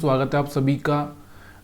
स्वागत है आप सभी का।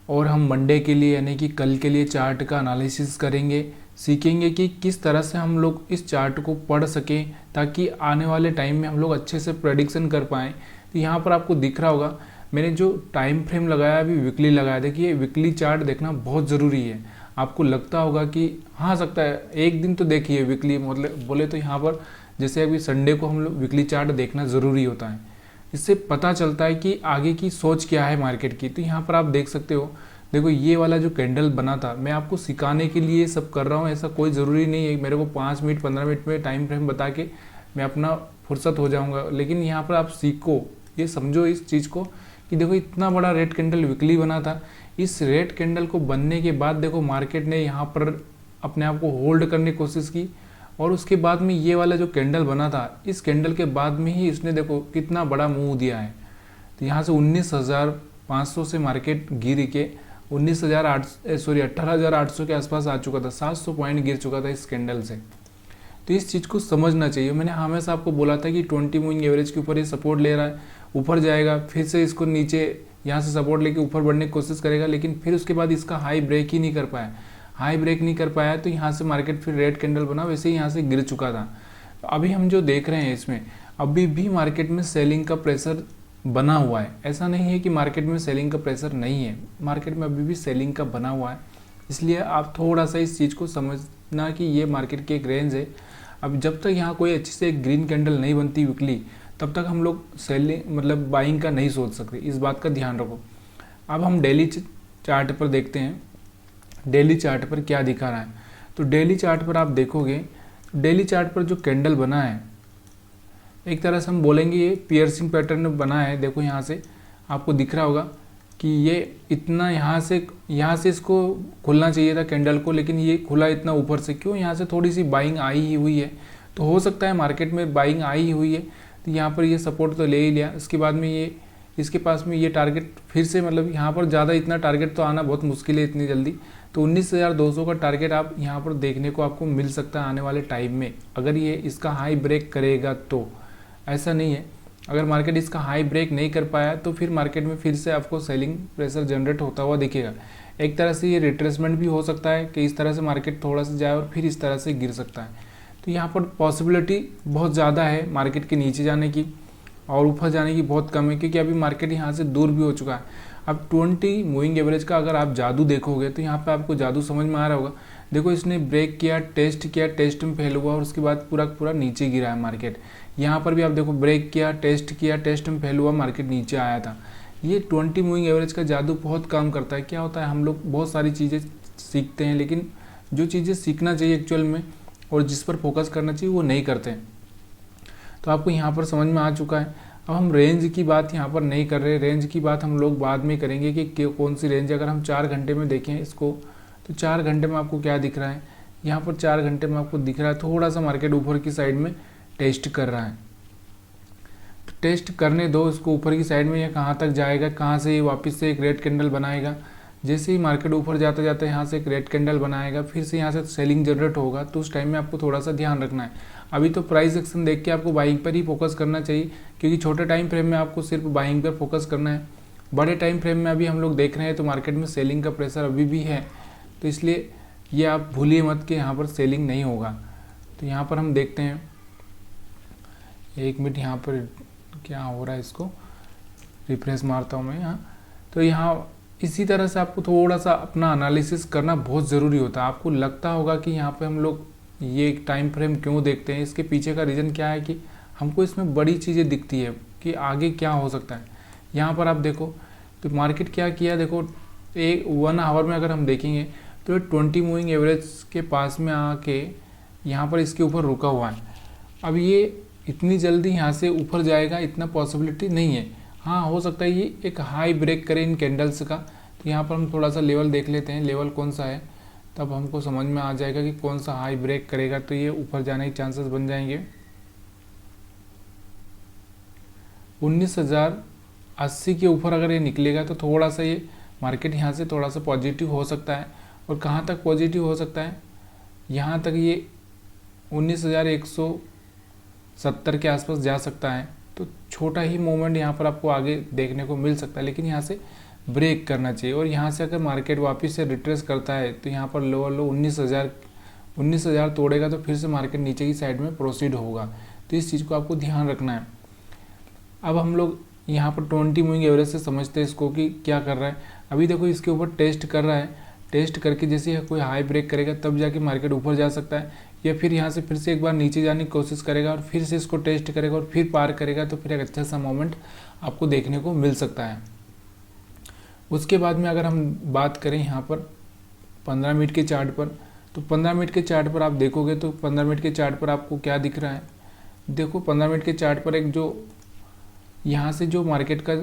और हम मंडे के लिए यानी कि कल के लिए चार्ट का एनालिसिस करेंगे, सीखेंगे कि किस तरह से हम लोग इस चार्ट को पढ़ सकें ताकि आने वाले टाइम में हम लोग अच्छे से प्रेडिक्शन कर पाएँ। तो यहाँ पर आपको दिख रहा होगा मैंने जो टाइम फ्रेम लगाया अभी वीकली लगाया। देखिए वीकली चार्ट देखना बहुत ज़रूरी है। आपको लगता होगा कि हाँ सकता है एक दिन तो देखिए वीकली, मतलब बोले तो यहाँ पर जैसे अभी संडे को हम लोग वीकली चार्ट देखना ज़रूरी होता है। इससे पता चलता है कि आगे की सोच क्या है मार्केट की। तो यहाँ पर आप देख सकते हो, देखो ये वाला जो कैंडल बना था, मैं आपको सिखाने के लिए सब कर रहा हूँ। ऐसा कोई ज़रूरी नहीं है मेरे को 5 मिनट 15 मिनट में टाइम फ्रेम बता के मैं अपना फुर्सत हो जाऊँगा। लेकिन यहाँ पर आप सीखो, ये समझो इस चीज़ को कि देखो इतना बड़ा रेड कैंडल वीकली बना था। इस रेड कैंडल को बनने के बाद देखो मार्केट ने यहाँ पर अपने आप को होल्ड करने की कोशिश की और उसके बाद में ये वाला जो कैंडल बना था, इस कैंडल के बाद में ही इसने देखो कितना बड़ा मूव दिया है। तो यहाँ से 19,500 से मार्केट गिर के 18,800 के आसपास आ चुका था। 700 पॉइंट गिर चुका था इस कैंडल से। तो इस चीज़ को समझना चाहिए। मैंने हमेशा आपको बोला था कि 20 मूविंग एवरेज के ऊपर ये सपोर्ट ले रहा है, ऊपर जाएगा, फिर से इसको नीचे यहाँ से सपोर्ट लेके ऊपर बढ़ने की कोशिश करेगा, लेकिन फिर उसके बाद इसका हाई ब्रेक ही नहीं कर पाया। हाई ब्रेक नहीं कर पाया तो यहाँ से मार्केट फिर रेड कैंडल बना, वैसे ही यहाँ से गिर चुका था। तो अभी हम जो देख रहे हैं इसमें अभी भी मार्केट में सेलिंग का प्रेशर बना हुआ है। ऐसा नहीं है कि मार्केट में सेलिंग का प्रेशर नहीं है, मार्केट में अभी भी सेलिंग का बना हुआ है। इसलिए आप थोड़ा सा इस चीज़ को समझना कि ये मार्केट की एक रेंज है। अब जब तक यहाँ कोई अच्छी से एक ग्रीन कैंडल नहीं बनती वीकली, तब तक हम लोग सेलिंग मतलब बाइंग का नहीं सोच सकते। इस बात का ध्यान रखो। अब हम डेली चार्ट पर देखते हैं, डेली चार्ट पर क्या दिखा रहा है। तो डेली चार्ट पर आप देखोगे, डेली चार्ट पर जो कैंडल बना है एक तरह से हम बोलेंगे ये पियर्सिंग पैटर्न बना है। देखो यहाँ से आपको दिख रहा होगा कि ये इतना यहाँ से इसको खुलना चाहिए था कैंडल को, लेकिन ये खुला इतना ऊपर से क्यों? यहाँ से थोड़ी सी बाइंग आई ही हुई है। तो हो सकता है मार्केट में बाइंग आई ही हुई है, तो यहाँ पर ये सपोर्ट तो ले ही लिया। उसके बाद में ये इसके पास में ये टारगेट फिर से, मतलब यहाँ पर ज़्यादा इतना टारगेट तो आना बहुत मुश्किल है इतनी जल्दी। तो 19,200 का टारगेट आप यहाँ पर देखने को आपको मिल सकता है आने वाले टाइम में, अगर ये इसका हाई ब्रेक करेगा तो। ऐसा नहीं है, अगर मार्केट इसका हाई ब्रेक नहीं कर पाया तो फिर मार्केट में फिर से आपको सेलिंग प्रेशर जनरेट होता हुआ दिखेगा। एक तरह से ये रिट्रेसमेंट भी हो सकता है कि इस तरह से मार्केट थोड़ा सा जाए और फिर इस तरह से गिर सकता है। तो यहाँ पर पॉसिबिलिटी बहुत ज़्यादा है मार्केट के नीचे जाने की और ऊपर जाने की बहुत कम है, क्योंकि अभी मार्केट यहाँ से दूर भी हो चुका है। अब 20 मूविंग एवरेज का अगर आप जादू देखोगे तो यहाँ पे आपको जादू समझ में आ रहा होगा। देखो इसने ब्रेक किया, टेस्ट में फेल हुआ और उसके बाद पूरा नीचे गिरा है मार्केट। यहाँ पर भी आप देखो ब्रेक किया, टेस्ट में फेल हुआ, मार्केट नीचे आया था। ये 20 मूविंग एवरेज का जादू बहुत काम करता है। क्या होता है, हम लोग बहुत सारी चीज़ें सीखते हैं, लेकिन जो चीज़ें सीखना चाहिए एक्चुअल में और जिस पर फोकस करना चाहिए वो नहीं करते हैं। तो आपको यहाँ पर समझ में आ चुका है। अब हम रेंज की बात यहाँ पर नहीं कर रहे, रेंज की बात हम लोग बाद में करेंगे कि कौन सी रेंज। अगर हम 4 घंटे में देखें इसको, तो 4 घंटे में आपको क्या दिख रहा है, यहाँ पर 4 घंटे में आपको दिख रहा है थोड़ा सा मार्केट ऊपर की साइड में टेस्ट कर रहा है। तो टेस्ट करने दो इसको ऊपर की साइड में, यह कहाँ तक जाएगा, कहाँ से ये वापस से एक रेड कैंडल बनाएगा। जैसे ही मार्केट ऊपर जाता जाता यहाँ से एक रेड कैंडल बनाएगा, फिर से यहाँ से सेलिंग जनरेट होगा, तो उस टाइम में आपको थोड़ा सा ध्यान रखना है। अभी तो प्राइस एक्शन देख के आपको बाइंग पर ही फोकस करना चाहिए, क्योंकि छोटे टाइम फ्रेम में आपको सिर्फ बाइंग पर फोकस करना है। बड़े टाइम फ्रेम में अभी हम लोग देख रहे हैं तो मार्केट में सेलिंग का प्रेशर अभी भी है, तो इसलिए ये आप भूलिए मत कि यहाँ पर सेलिंग नहीं होगा। तो यहाँ पर हम देखते हैं, 1 मिनट यहाँ पर क्या हो रहा है, इसको रिफ्रेश मारता हूँ मैं यहाँ। तो यहाँ इसी तरह से आपको थोड़ा सा अपना एनालिसिस करना बहुत ज़रूरी होता है। आपको लगता होगा कि यहाँ पे हम लोग ये टाइम फ्रेम क्यों देखते हैं, इसके पीछे का रीज़न क्या है कि हमको इसमें बड़ी चीज़ें दिखती है कि आगे क्या हो सकता है। यहाँ पर आप देखो तो मार्केट क्या किया, देखो 1 आवर में अगर हम देखेंगे तो 20 मूविंग एवरेज के पास में आके यहाँ पर इसके ऊपर रुका हुआ है। अब ये इतनी जल्दी यहाँ से ऊपर जाएगा इतना पॉसिबिलिटी नहीं है। हाँ हो सकता है ये एक हाई ब्रेक करे इन कैंडल्स का। तो यहाँ पर हम थोड़ा सा लेवल देख लेते हैं, लेवल कौन सा है, तब हमको समझ में आ जाएगा कि कौन सा हाई ब्रेक करेगा तो ये ऊपर जाने के चांसेस बन जाएंगे। 19,080 के ऊपर अगर ये निकलेगा तो थोड़ा सा ये मार्केट यहाँ से थोड़ा सा पॉजिटिव हो सकता है। और कहाँ तक पॉजिटिव हो सकता है, यहाँ तक ये 19,170 के आसपास जा सकता है। तो छोटा ही मूवमेंट यहाँ पर आपको आगे देखने को मिल सकता है, लेकिन यहाँ से ब्रेक करना चाहिए। और यहाँ से अगर मार्केट वापस से रिट्रेस करता है तो यहाँ पर लोअर लो 19,000 तोड़ेगा तो फिर से मार्केट नीचे की साइड में प्रोसीड होगा। तो इस चीज़ को आपको ध्यान रखना है। अब हम लोग यहाँ पर 20 मूविंग एवरेज से समझते हैं इसको कि क्या कर रहा है। अभी देखो इसके ऊपर टेस्ट कर रहा है, टेस्ट करके जैसे कोई हाई ब्रेक करेगा तब जाके मार्केट ऊपर जा सकता है, या फिर यहाँ से फिर से एक बार नीचे जाने की कोशिश करेगा और फिर से इसको टेस्ट करेगा और फिर पार करेगा, तो फिर एक अच्छा सा मोमेंट आपको देखने को मिल सकता है। उसके बाद में अगर हम बात करें यहाँ पर 15 मिनट के चार्ट पर, तो 15 मिनट के चार्ट पर आप देखोगे तो 15 मिनट के चार्ट पर आपको क्या दिख रहा है। देखो 15 मिनट के चार्ट पर एक जो यहाँ से जो मार्केट का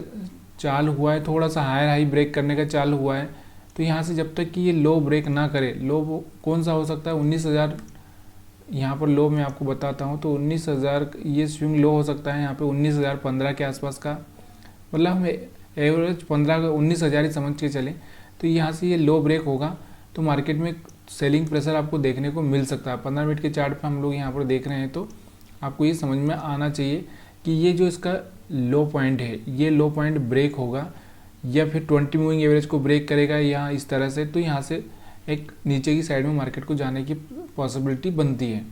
चाल हुआ है, थोड़ा सा हायर हाई ब्रेक करने का चाल हुआ है, तो यहाँ से जब तक कि ये लो ब्रेक ना करे, लो कौन सा हो सकता है 19,000, यहाँ पर लो मैं आपको बताता हूँ। तो 19,000 ये स्विंग लो हो सकता है यहाँ पे 19,015 के आसपास का, मतलब हम एवरेज 19,000 ही समझ के चले। तो यहाँ से ये लो ब्रेक होगा तो मार्केट में सेलिंग प्रेशर आपको देखने को मिल सकता है। 15 मिनट के चार्ट पर हम लोग यहाँ पर देख रहे हैं तो आपको ये समझ में आना चाहिए कि ये जो इसका लो पॉइंट है, ये लो पॉइंट ब्रेक होगा या फिर 20 मूविंग एवरेज को ब्रेक करेगा यहाँ इस तरह से, तो यहाँ से एक नीचे की साइड में मार्केट को जाने की पॉसिबिलिटी बनती है।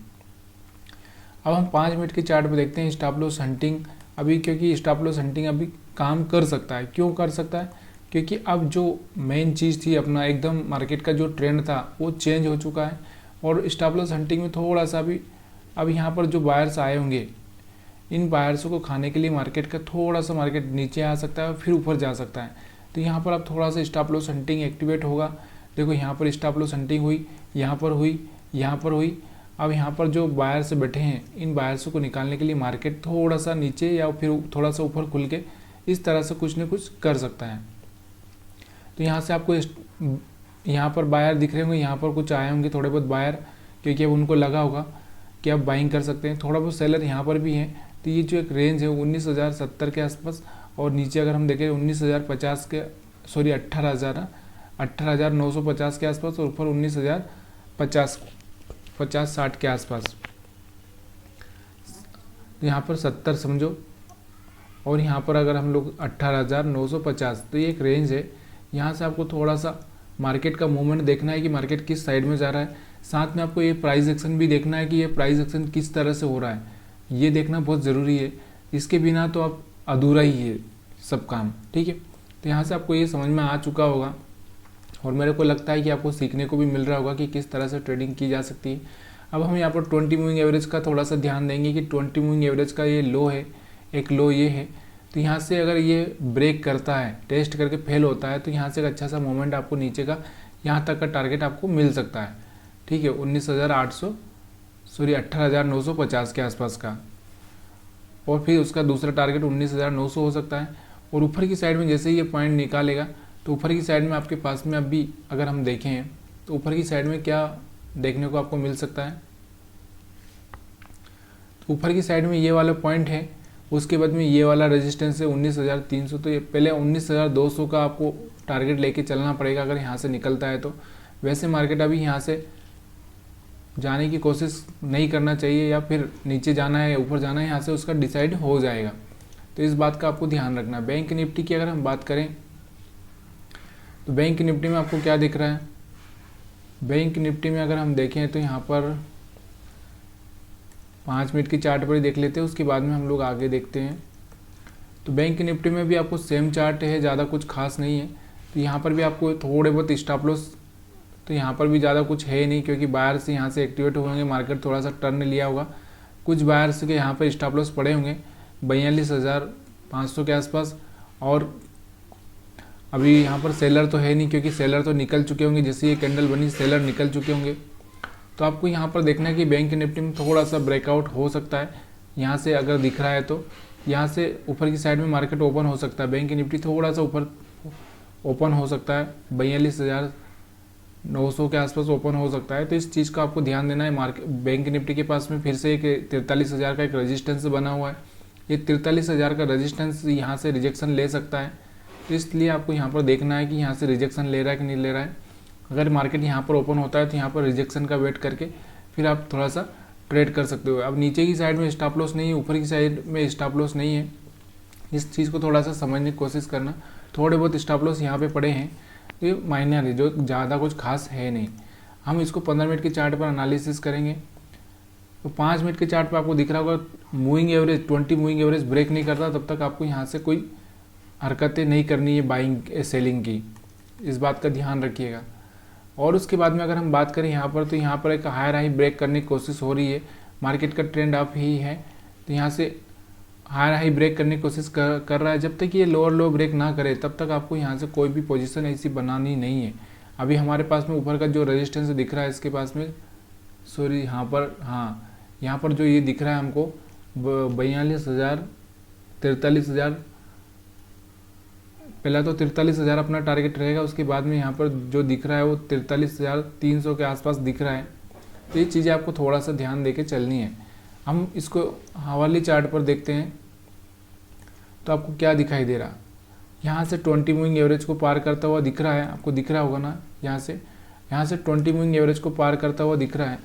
अब हम 5 मिनट के चार्ट पर देखते हैं स्टॉप लॉस हंटिंग। अभी क्योंकि स्टॉप लॉस हंटिंग अभी काम कर सकता है, क्यों कर सकता है, क्योंकि अब जो मेन चीज़ थी अपना एकदम मार्केट का जो ट्रेंड था वो चेंज हो चुका है। और स्टॉप लॉस हंटिंग में थोड़ा सा भी अब यहाँ पर जो बायर्स आए होंगे, इन बायर्सों को खाने के लिए मार्केट का थोड़ा सा मार्केट नीचे आ सकता है और फिर ऊपर जा सकता है। तो यहाँ पर अब थोड़ा सा स्टॉप लॉस हंटिंग एक्टिवेट होगा। देखो यहाँ पर स्टॉप लॉस हंटिंग हुई, यहाँ पर हुई, यहाँ पर हुई। अब यहाँ पर जो बायर्स बैठे हैं, इन बायर्सों को निकालने के लिए मार्केट थोड़ा सा नीचे या फिर थोड़ा सा ऊपर खुल के इस तरह से कुछ न कुछ कर सकता है। तो यहाँ से आपको यहाँ पर बायर दिख रहे होंगे, यहाँ पर कुछ आए होंगे थोड़े बहुत बायर, क्योंकि अब उनको लगा होगा कि आप बाइंग कर सकते हैं। थोड़ा बहुत सेलर यहाँ पर भी है। तो ये जो एक रेंज है 19,070 के आसपास, और नीचे अगर हम देखें 19,050 के, सॉरी 18,950 के आसपास, और ऊपर 19,050-60 के आसपास। तो यहाँ पर 70 समझो, और यहाँ पर अगर हम लोग 18,950, तो ये एक रेंज है। यहाँ से आपको थोड़ा सा मार्केट का मूवमेंट देखना है कि मार्केट किस साइड में जा रहा है। साथ में आपको ये प्राइस एक्शन भी देखना है कि ये प्राइस एक्शन किस तरह से हो रहा है, ये देखना बहुत ज़रूरी है। इसके बिना तो आप अधूरा ही है सब काम, ठीक है। तो यहाँ से आपको ये समझ में आ चुका होगा, और मेरे को लगता है कि आपको सीखने को भी मिल रहा होगा कि किस तरह से ट्रेडिंग की जा सकती है। अब हम यहाँ पर 20 मूविंग एवरेज का थोड़ा सा ध्यान देंगे कि 20 मूविंग एवरेज का ये लो है, एक लो ये है। तो यहाँ से अगर ये ब्रेक करता है, टेस्ट करके फेल होता है, तो यहाँ से एक अच्छा सा मोमेंट आपको नीचे का यहाँ तक का टारगेट आपको मिल सकता है, ठीक है। 18,950 के आसपास का, और फिर उसका दूसरा टारगेट 19,900 हो सकता है। और ऊपर की साइड में जैसे ही ये पॉइंट निकालेगा तो ऊपर की साइड में आपके पास में अभी अगर हम देखें तो ऊपर की साइड में क्या देखने को आपको मिल सकता है। तो ऊपर की साइड में ये वाला पॉइंट है, उसके बाद में ये वाला रेजिस्टेंस है 19,300। तो ये पहले 19,200 का आपको टारगेट लेके चलना पड़ेगा अगर यहाँ से निकलता है तो। वैसे मार्केट अभी यहाँ से जाने की कोशिश नहीं करना चाहिए, या फिर नीचे जाना है या ऊपर जाना है, यहाँ से उसका डिसाइड हो जाएगा। तो इस बात का आपको ध्यान रखना है। बैंक निफ्टी की अगर हम बात करें तो बैंक निफ्टी में आपको क्या दिख रहा है। बैंक निफ्टी में अगर हम देखें तो यहाँ पर 5 मिनट की चार्ट पर ही देख लेते हैं, उसके बाद में हम लोग आगे देखते हैं। तो बैंक निफ्टी में भी आपको सेम चार्ट है, ज़्यादा कुछ खास नहीं है। तो यहाँ पर भी आपको थोड़े बहुत स्टॉप लॉस, तो यहाँ पर भी ज़्यादा कुछ है नहीं, क्योंकि बायर्स यहाँ से एक्टिवेट होंगे, मार्केट थोड़ा सा टर्न लिया होगा। कुछ बायर्स के यहाँ पर स्टॉप लॉस पड़े होंगे 42,500 के आसपास। और अभी यहाँ पर सेलर तो है नहीं, क्योंकि सेलर तो निकल चुके होंगे, जैसे ये कैंडल बनी सेलर निकल चुके होंगे। तो आपको यहाँ पर देखना है कि बैंक निफ्टी में थोड़ा सा ब्रेकआउट हो सकता है। यहाँ से अगर दिख रहा है तो यहाँ से ऊपर की साइड में मार्केट ओपन हो सकता है। बैंक निफ्टी थोड़ा सा ऊपर ओपन हो सकता है, 42,900 के आसपास ओपन हो सकता है। तो इस चीज़ का आपको ध्यान देना है। मार्केट बैंक निफ्टी के पास में फिर से एक 43,000 का एक रेजिस्टेंस बना हुआ है। ये 43,000 का रेजिस्टेंस यहाँ से रिजेक्शन ले सकता है। तो इसलिए आपको यहाँ पर देखना है कि यहाँ से रिजेक्शन ले रहा है कि नहीं ले रहा है। अगर मार्केट यहाँ पर ओपन होता है तो यहाँ पर रिजेक्शन का वेट करके फिर आप थोड़ा सा ट्रेड कर सकते हो। अब नीचे की साइड में स्टॉप लॉस नहीं है, ऊपर की साइड में स्टॉप लॉस नहीं है। इस चीज़ को थोड़ा सा समझने की कोशिश करना। थोड़े बहुत स्टॉप लॉस यहाँ पे पड़े हैं, तो ये माइनर है, जो ज़्यादा कुछ खास है नहीं। हम इसको 15 मिनट के चार्ट पर एनालिसिस करेंगे। तो 5 मिनट के चार्ट पर आपको दिख रहा होगा moving average 20 moving average break नहीं करता, तब तक आपको यहाँ से कोई हरकतें नहीं करनी है बाइंग सेलिंग की, इस बात का ध्यान रखिएगा। और उसके बाद में अगर हम बात करें यहाँ पर, तो यहाँ पर एक हायर हाई ब्रेक करने की कोशिश हो रही है, मार्केट का ट्रेंड अप ही है, तो यहाँ से हायर हाई ब्रेक करने की कोशिश कर रहा है। जब तक ये लोअर लो ब्रेक ना करे तब तक आपको यहाँ से कोई भी पोजीशन ऐसी बनानी नहीं है। अभी हमारे पास में ऊपर का जो रेजिस्टेंस दिख रहा है इसके पास में, सॉरी यहाँ पर, हाँ यहाँ पर जो ये दिख रहा है हमको 42,000 43,000, पहला तो 43,000 अपना टारगेट रहेगा, उसके बाद में यहाँ पर जो दिख रहा है वो 43,300 के आसपास दिख रहा है। तो ये चीज़ें आपको थोड़ा सा ध्यान देके चलनी है। हम इसको हवाली चार्ट पर देखते हैं तो आपको क्या दिखाई दे रहा, यहाँ से 20 मूविंग एवरेज को पार करता हुआ दिख रहा है, आपको दिख रहा होगा ना, यहाँ से 20 मूविंग एवरेज को पार करता हुआ दिख रहा है।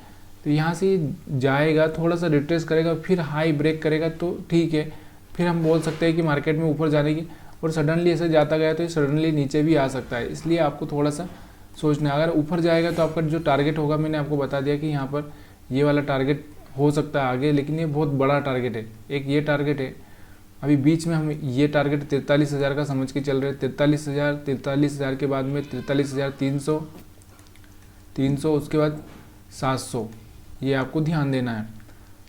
तो यहाँ से जाएगा, थोड़ा सा रिट्रेस करेगा, फिर हाई ब्रेक करेगा तो ठीक है, फिर हम बोल सकते हैं कि मार्केट में ऊपर जाने की। और सडनली ऐसे जाता गया तो ये सडनली नीचे भी आ सकता है, इसलिए आपको थोड़ा सा सोचना है। अगर ऊपर जाएगा तो आपका जो टारगेट होगा, मैंने आपको बता दिया कि यहाँ पर ये वाला टारगेट हो सकता है आगे, लेकिन ये बहुत बड़ा टारगेट है। एक ये टारगेट है, अभी बीच में हम ये टारगेट 43,000 का समझ के चल रहे हैं। 43,000 के बाद में 43,300, उसके बाद 700, ये आपको ध्यान देना है,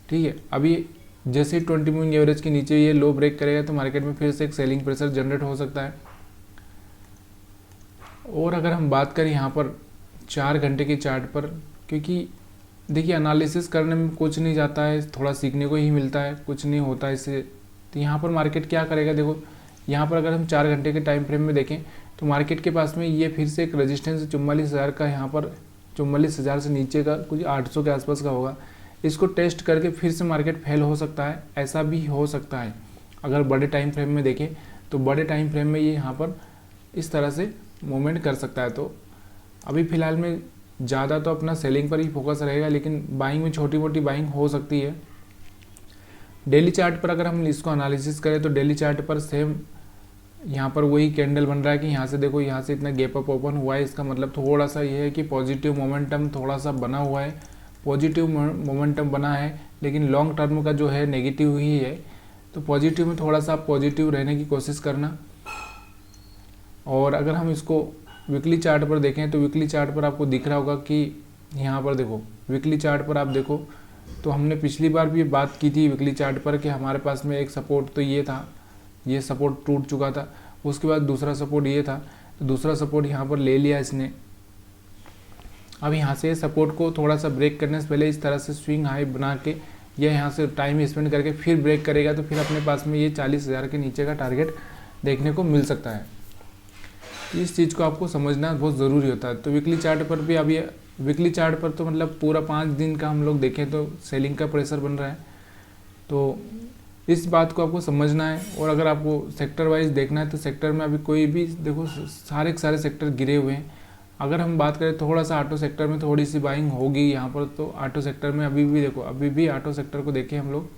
ठीक है। अभी जैसे ही 20 मूविंग एवरेज के नीचे ये लो ब्रेक करेगा तो मार्केट में फिर से एक सेलिंग प्रेशर जनरेट हो सकता है। और अगर हम बात करें यहाँ पर 4 घंटे के चार्ट पर, क्योंकि देखिए एनालिसिस करने में कुछ नहीं जाता है, थोड़ा सीखने को ही मिलता है, कुछ नहीं होता है इससे। तो यहाँ पर मार्केट क्या करेगा, देखो यहाँ पर अगर हम 4 घंटे के टाइम फ्रेम में देखें तो मार्केट के पास में ये फिर से एक रेजिस्टेंस 44,000 का, यहाँ पर 44,000 से नीचे का कुछ 800 के आसपास का होगा। इसको टेस्ट करके फिर से मार्केट फेल हो सकता है, ऐसा भी हो सकता है। अगर बड़े टाइम फ्रेम में देखें तो बड़े टाइम फ्रेम में ये यहाँ पर इस तरह से मूवमेंट कर सकता है। तो अभी फ़िलहाल में ज़्यादा तो अपना सेलिंग पर ही फोकस रहेगा, लेकिन बाइंग में छोटी मोटी बाइंग हो सकती है। डेली चार्ट पर अगर हम इसको एनालिसिस करें तो डेली चार्ट पर सेम यहाँ पर वही कैंडल बन रहा है कि यहाँ से देखो, यहाँ से इतना गैप अप ओपन हुआ है, इसका मतलब थोड़ा सा ये है कि पॉजिटिव मोमेंटम थोड़ा सा बना हुआ है, पॉजिटिव मोमेंटम बना है, लेकिन लॉन्ग टर्म का जो है नेगेटिव ही है। तो पॉजिटिव में थोड़ा सा पॉजिटिव रहने की कोशिश करना। और अगर हम इसको वीकली चार्ट पर देखें तो वीकली चार्ट पर आपको दिख रहा होगा कि यहाँ पर देखो, वीकली चार्ट पर आप देखो तो हमने पिछली बार भी बात की थी वीकली चार्ट पर कि हमारे पास में एक सपोर्ट तो ये था, ये सपोर्ट टूट चुका था, उसके बाद दूसरा सपोर्ट ये था, तो दूसरा सपोर्ट यहाँ पर ले लिया इसने। अब यहाँ से सपोर्ट को थोड़ा सा ब्रेक करने से पहले इस तरह से स्विंग हाई बना के ये यहाँ से टाइम स्पेंड करके फिर ब्रेक करेगा, तो फिर अपने पास में ये 40,000 के नीचे का टारगेट देखने को मिल सकता है। इस चीज़ को आपको समझना बहुत ज़रूरी होता है। तो वीकली चार्ट पर भी अभी वीकली चार्ट पर तो मतलब पूरा 5 दिन का हम लोग देखें तो सेलिंग का प्रेशर बन रहा है, तो इस बात को आपको समझना है। और अगर आपको सेक्टर वाइज देखना है तो सेक्टर में अभी कोई भी देखो, सारे के सारे सेक्टर गिरे हुए हैं। अगर हम बात करें थोड़ा सा ऑटो सेक्टर में थोड़ी सी बाइंग होगी यहाँ पर, तो ऑटो सेक्टर में अभी भी देखो, अभी भी ऑटो सेक्टर को देखें हम लोग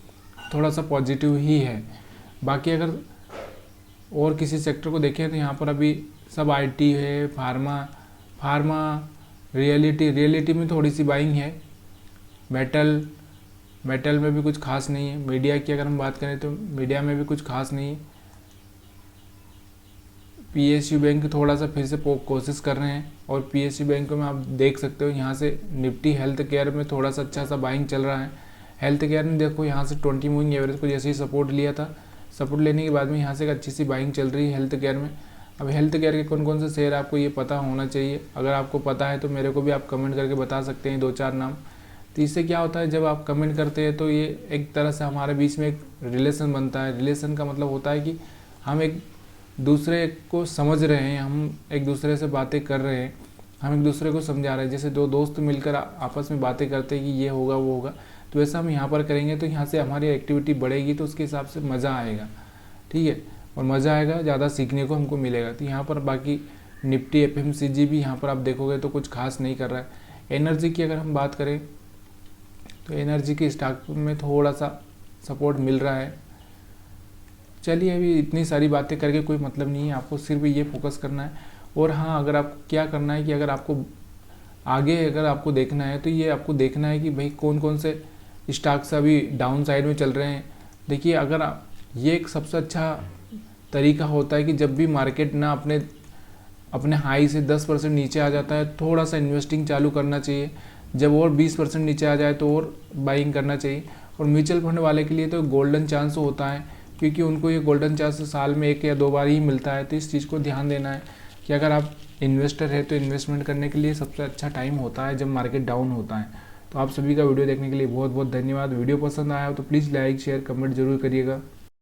थोड़ा सा पॉजिटिव ही है। बाकी अगर और किसी सेक्टर को देखें तो यहाँ पर अभी सब आईटी है, फार्मा, रियलिटी में थोड़ी सी बाइंग है। मेटल में भी कुछ खास नहीं है। मीडिया की अगर हम बात करें तो मीडिया में भी कुछ खास नहीं है। पीएसयू बैंक थोड़ा सा फिर से कोशिश कर रहे हैं, और पीएसयू बैंक में आप देख सकते हो यहाँ से निफ्टी हेल्थ केयर में थोड़ा सा अच्छा सा बाइंग चल रहा है। हेल्थ केयर में देखो यहाँ से 20 मूविंग एवरेज को जैसे ही सपोर्ट लिया था, सपोर्ट लेने के बाद में यहाँ से एक अच्छी सी बाइंग चल रही है हेल्थ केयर में। अब हेल्थ केयर के कौन कौन से शेयर आपको ये पता होना चाहिए, अगर आपको पता है तो मेरे को भी आप कमेंट करके बता सकते हैं 2-4 नाम। तो इससे क्या होता है, जब आप कमेंट करते हैं तो ये एक तरह से हमारे बीच में एक रिलेशन बनता है। रिलेशन का मतलब होता है कि हम एक दूसरे को समझ रहे हैं, हम एक दूसरे से बातें कर रहे हैं, हम एक दूसरे को समझा रहे हैं। जैसे 2 दोस्त मिलकर आपस में बातें करते हैं कि ये होगा वो होगा, तो वैसा हम यहाँ पर करेंगे तो यहाँ से हमारी एक्टिविटी बढ़ेगी, तो उसके हिसाब से मज़ा आएगा, ठीक है। और मज़ा आएगा, ज़्यादा सीखने को हमको मिलेगा। तो यहाँ पर बाकी निफ्टी एफएमसीजी भी यहाँ पर आप देखोगे तो कुछ खास नहीं कर रहा है। एनर्जी की अगर हम बात करें तो एनर्जी के स्टॉक में थोड़ा सा सपोर्ट मिल रहा है, चलिए, अभी इतनी सारी बातें करके कोई मतलब नहीं है, आपको सिर्फ ये फोकस करना है। और हाँ, अगर आपको क्या करना है कि अगर आपको आगे अगर आपको देखना है तो ये आपको देखना है कि भाई कौन कौन से स्टॉक्स अभी डाउन साइड में चल रहे हैं। देखिए, अगर ये एक सबसे अच्छा तरीका होता है कि जब भी मार्केट ना अपने हाई से 10% नीचे आ जाता है, थोड़ा सा इन्वेस्टिंग चालू करना चाहिए। जब और 20% नीचे आ जाए तो और बाइंग करना चाहिए। और म्यूचुअल फंड वाले के लिए तो गोल्डन चांस होता है, क्योंकि उनको ये गोल्डन चांस साल में 1 या 2 बार ही मिलता है। तो इस चीज़ को ध्यान देना है कि अगर आप इन्वेस्टर है तो इन्वेस्टमेंट करने के लिए सबसे अच्छा टाइम होता है जब मार्केट डाउन होता है। तो आप सभी का वीडियो देखने के लिए बहुत बहुत धन्यवाद। वीडियो पसंद आया हो तो प्लीज़ लाइक शेयर कमेंट जरूर करिएगा।